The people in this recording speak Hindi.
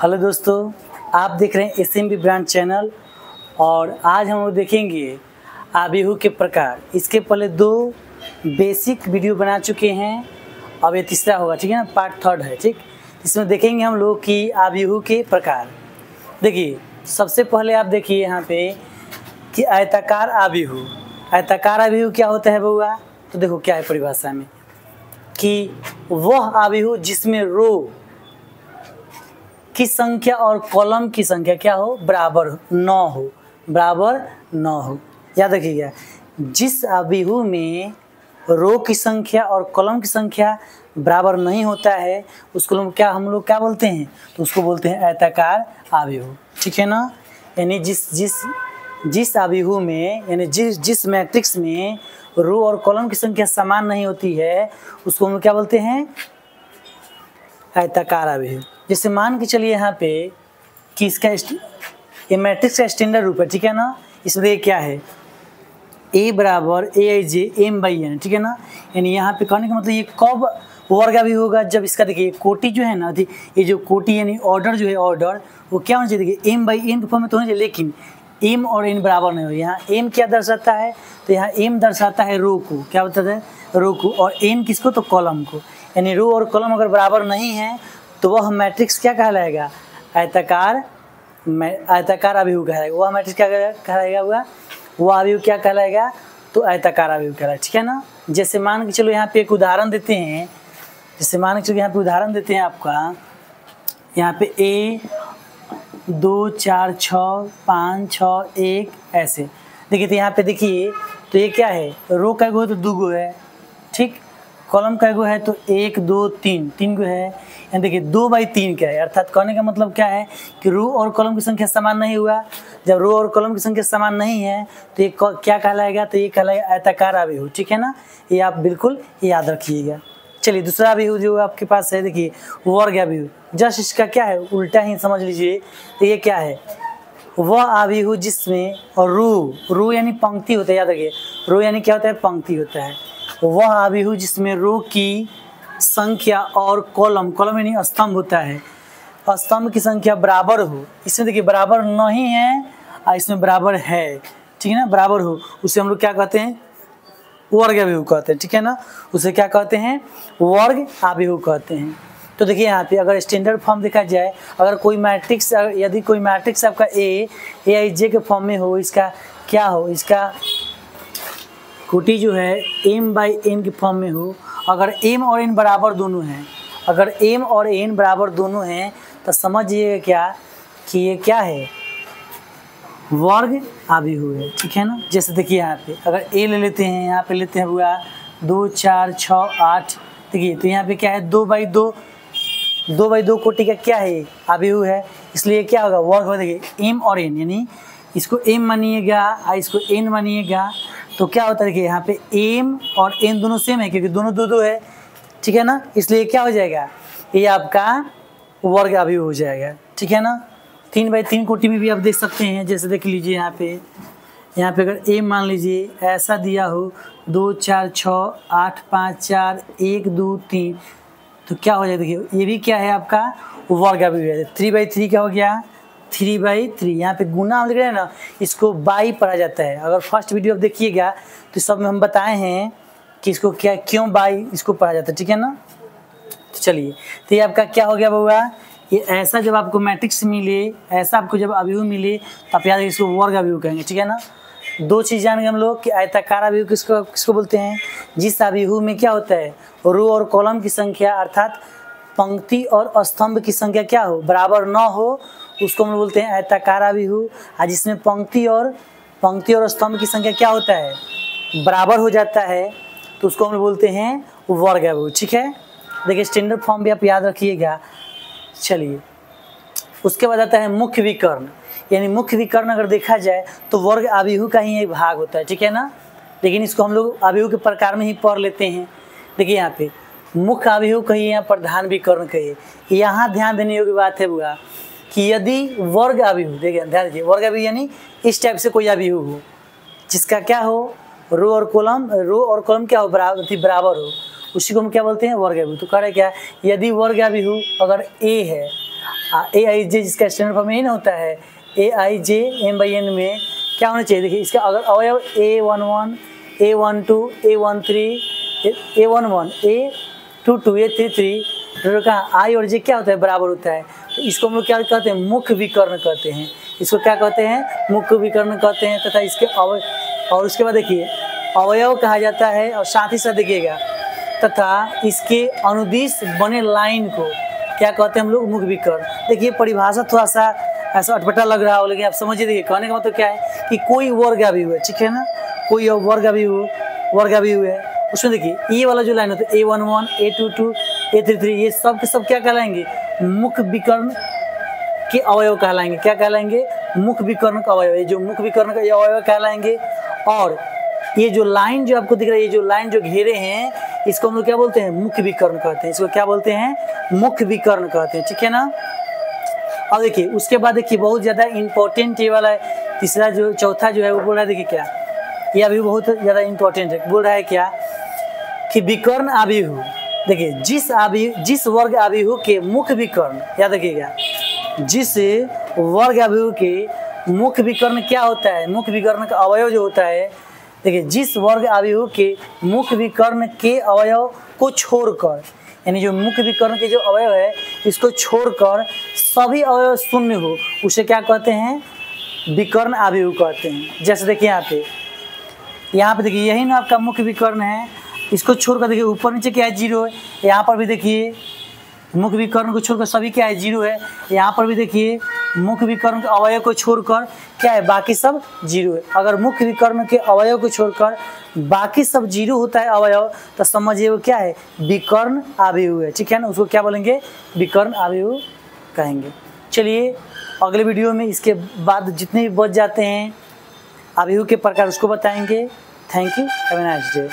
हेलो दोस्तों, आप देख रहे हैं एसएमबी ब्रांड चैनल और आज हम लोग देखेंगे आबिहू के प्रकार। इसके पहले 2 बेसिक वीडियो बना चुके हैं, अब ये तीसरा होगा, ठीक है ना, पार्ट 3 है। ठीक, इसमें देखेंगे हम लोग कि आबिहू के प्रकार। देखिए, सबसे पहले आप देखिए यहाँ पे कि आयताकार आबिहू। आयताकार आबिहू क्या होता है बउआ? तो देखो क्या है परिभाषा में कि वह आबिहू जिसमें रो की संख्या और कॉलम की संख्या क्या हो, बराबर न हो। याद रखिएगा, जिस आबिहू में रो की संख्या और कॉलम की संख्या बराबर नहीं होता है उसको हम लोग क्या बोलते हैं? तो उसको बोलते हैं आयताकार आबिहू। ठीक है ना, यानी जिस आबिहू में, यानी जिस मैट्रिक्स में रो और कॉलम की संख्या समान नहीं होती है उसको हम क्या बोलते हैं? आयताकार आबिहू। जैसे मान के चलिए यहाँ पे कि इसका ये मैट्रिक्स का स्टैंडर्ड रूप है, ठीक है ना। इसमें क्या है, A बराबर AIJ M/N, ठीक है ना। यानी यहाँ पे कहने का मतलब ये कब वर्ग आबिहू होगा? जब इसका देखिए कोटि जो है ना, ये जो कोटि यानी ऑर्डर जो है, ऑर्डर वो क्या होना चाहिए? देखिए M/N के फॉर्म में तो होना चाहिए, लेकिन M और N बराबर नहीं हो। यहाँ M क्या दर्शाता है? तो यहाँ M दर्शाता है रो को, क्या बताता है? रो को। और N किसको? तो कॉलम को। यानी रो और कॉलम अगर बराबर नहीं है तो वह मैट्रिक्स क्या कहलाएगा? आयताकार आबिहू कहलाएगा। वह मैट्रिक्स क्या कहलाएगा? वह आबिहू क्या कहलाएगा? तो आयताकार आबिहू कहलाएगा, ठीक है ना। जैसे मान के चलो यहाँ पे एक उदाहरण देते हैं, आपका यहाँ पे A 2 4 6 5 6 1 ऐसे। देखिए तो यहाँ पे देखिए तो ये क्या है? रो का गो है तो 2 गो है, ठीक। कॉलम का गो है तो 1 2 3 गो है। यानी देखिए 2/3 क्या है? अर्थात कहने का मतलब क्या है कि रो और कॉलम की संख्या समान नहीं हुआ। जब रो और कॉलम की संख्या समान नहीं है तो ये क्या कहलाएगा? तो ये कहलाएगा आयताकार आबिहू, ठीक है ना। ये आप बिल्कुल याद रखिएगा। चलिए दूसरा आबिहू जो आपके पास है, देखिए वर्ग आबिहू। जस्ट इसका क्या है, उल्टा ही समझ लीजिए। तो ये क्या है? वह आबिहू जिसमें और रो यानी पंक्ति होता है, याद रखिए। रो यानी क्या होता है? पंक्ति होता है। वह आबिहू जिसमें रो की संख्या और कॉलम यानी स्तंभ होता है, स्तंभ की संख्या बराबर हो। इसमें देखिए बराबर नहीं है और इसमें बराबर है, ठीक है ना। बराबर हो उसे हम लोग क्या कहते हैं? वर्ग आबिहू कहते हैं, ठीक है ना। उसे क्या कहते हैं? वर्ग आबिहू कहते हैं। तो देखिए यहाँ पे अगर स्टैंडर्ड फॉर्म देखा जाए, अगर कोई मैट्रिक्स, यदि कोई मैट्रिक्स आपका AIJ के फॉर्म में हो, इसका क्या हो? इसका कोटि जो है M/N के फॉर्म में हो, अगर M और N बराबर दोनों हैं, तो समझिए क्या कि ये क्या है? वर्ग आबिहू है, ठीक है ना। जैसे देखिए यहाँ पे अगर A ले लेते हैं, यहाँ पे लेते हैं हुआ 2 4 6 8। देखिए तो यहाँ पे क्या है? 2/2 कोटि का क्या है? आबिहू है, इसलिए क्या होगा? वर्ग हो। देखिए M और N, यानी इसको M मानिएगा और इसको N मानिएगा तो क्या होता है? देखिए यहाँ पे M और N दोनों सेम है क्योंकि दोनों 2 है, ठीक है ना। इसलिए क्या हो जाएगा? ये आपका वर्ग आबिहू हो जाएगा, ठीक है ना। 3/3 कोटि में भी आप देख सकते हैं। जैसे देख लीजिए यहाँ पे अगर M मान लीजिए ऐसा दिया हो 2 4 6 8 5 4 1 2 3, तो क्या हो जाएगा? देखिए ये भी क्या है? आपका वर्ग आबिहू है। 3/3 क्या हो गया? 3/3। यहाँ पे गुना हम लिख रहे हैं ना, इसको बाई पढ़ा जाता है। अगर फर्स्ट वीडियो आप देखिएगा तो सब में हम बताए हैं कि इसको क्यों बाई इसको पढ़ा जाता है, ठीक है ना। तो चलिए, तो ये आपका क्या हो गया बउआ? ये ऐसा जब आपको मैट्रिक्स मिले, ऐसा आपको जब आबिहू मिले तो आप याद रखिए इसको वर्ग आबिहू कहेंगे, ठीक है ना। 2 चीज़ जानेंगे हम लोग कि आयताकार आबिहू किसको बोलते हैं? जिस आबिहू में क्या होता है? रो और कॉलम की संख्या अर्थात पंक्ति और स्तंभ की संख्या क्या हो? बराबर न हो, उसको हम बोलते हैं आयताकार आबिहू। और जिसमें पंक्ति और स्तंभ की संख्या क्या होता है? बराबर हो जाता है, तो उसको हम बोलते हैं वर्ग आबिहू, ठीक है। देखिए स्टैंडर्ड फॉर्म भी आप याद रखिएगा। चलिए उसके बाद आता है मुख्य विकर्ण। यानी मुख्य विकर्ण अगर देखा जाए तो वर्ग आबिहू का ही एक भाग होता है, ठीक है ना। लेकिन इसको हम लोग आबिहू के प्रकार में ही पढ़ लेते हैं। देखिए यहाँ पे मुख्य आबिहू कहिए या प्रधान विकर्ण कहिए, यहाँ ध्यान देने योग्य बात है बुआ कि यदि वर्ग आबिहू, देखिए ध्यान दीजिए, वर्ग आबिहू यानी इस टाइप से कोई आबिहू हो जिसका क्या हो? रो और कॉलम क्या हो? बराबर हो, उसी को हम क्या बोलते हैं? वर्ग आबिहू। तो कह रहे क्या? यदि वर्ग आबिहू अगर A है AIJ जिसका स्टैंडर्ड फॉर्म यही ना होता है, AIJ M/N में क्या होना चाहिए। देखिए इसका अगर अवयव A11, A12, A13, A11, A22, A33 का I और J क्या होता है, बराबर होता है। तो इसको हम लोग क्या कहते हैं, मुख्य विकर्ण कहते हैं। इसको क्या कहते हैं, मुख्य विकर्ण कहते हैं। तथा इसके और उसके बाद देखिए अवयव कहा जाता है, और साथ ही साथ देखिएगा तथा इसके अनुदिश बने लाइन को क्या कहते हैं हम लोग, मुख्य विकर्ण। देखिए परिभाषा थोड़ा सा ऐसा अटपटा लग रहा हो, लेकिन आप समझिए। देखिए कहने का मतलब क्या है कि कोई वर्ग अभिव्यक्ति है, ठीक है ना, कोई वर्ग अभिव्यक्ति है, उसमें देखिए ये वाला जो लाइन होता है A11, A22, A33 ये सब के सब क्या कहलाएंगे, मुख्य विकर्ण के अवयव कहलाएंगे। क्या कहलाएंगे, मुख्य विकर्ण का अवयव। ये जो मुख्य विकर्ण का अवयव कहलाएंगे। और ये जो लाइन जो आपको दिख रहा है, ये जो लाइन जो घेरे हैं, इसको हम लोग क्या बोलते हैं, मुख्य विकर्ण कहते हैं। इसको क्या बोलते हैं, मुख्य विकर्ण कहते हैं, ठीक है ना। और देखिए उसके बाद देखिए बहुत ज़्यादा इंपॉर्टेंट ये वाला है, तीसरा जो चौथा जो है वो बोल रहा है, देखिए क्या, ये अभी बहुत ज़्यादा इंपॉर्टेंट है। बोल रहा है क्या कि विकर्ण आव्यूह, देखिए जिस वर्ग आव्यूह के मुख्य विकर्ण, याद रखिएगा, जिस वर्ग आव्यूह के मुख्य विकर्ण क्या होता है, मुख्य विकर्ण का अवयव जो होता है, देखिए जिस वर्ग आव्यूह के मुख्य विकर्ण के अवयव को छोड़कर, यानी जो मुख्य विकर्ण के जो अवयव है इसको छोड़कर सभी अवयव शून्य हो, उसे क्या कहते हैं, विकर्ण आव्यूह कहते हैं। जैसे देखिए यहाँ पे देखिए यही ना आपका मुख्य विकर्ण है, इसको छोड़कर देखिए ऊपर नीचे क्या है, 0 है। यहाँ पर भी देखिए मुख्य विकर्ण को छोड़कर सभी क्या है, 0 है। यहाँ पर भी देखिए मुख्य विकर्ण के अवयव को छोड़कर क्या है, बाकी सब 0 है। अगर मुख्य विकर्ण के अवयव को छोड़कर बाकी सब 0 होता है अवयव, तो समझिए वो क्या है, विकर्ण आव्यूह है, ठीक है ना। उसको क्या बोलेंगे, विकर्ण आव्यूह कहेंगे। चलिए अगले वीडियो में इसके बाद जितने भी बच जाते हैं आव्यूह के प्रकार उसको बताएंगे। Thank you, have a nice day.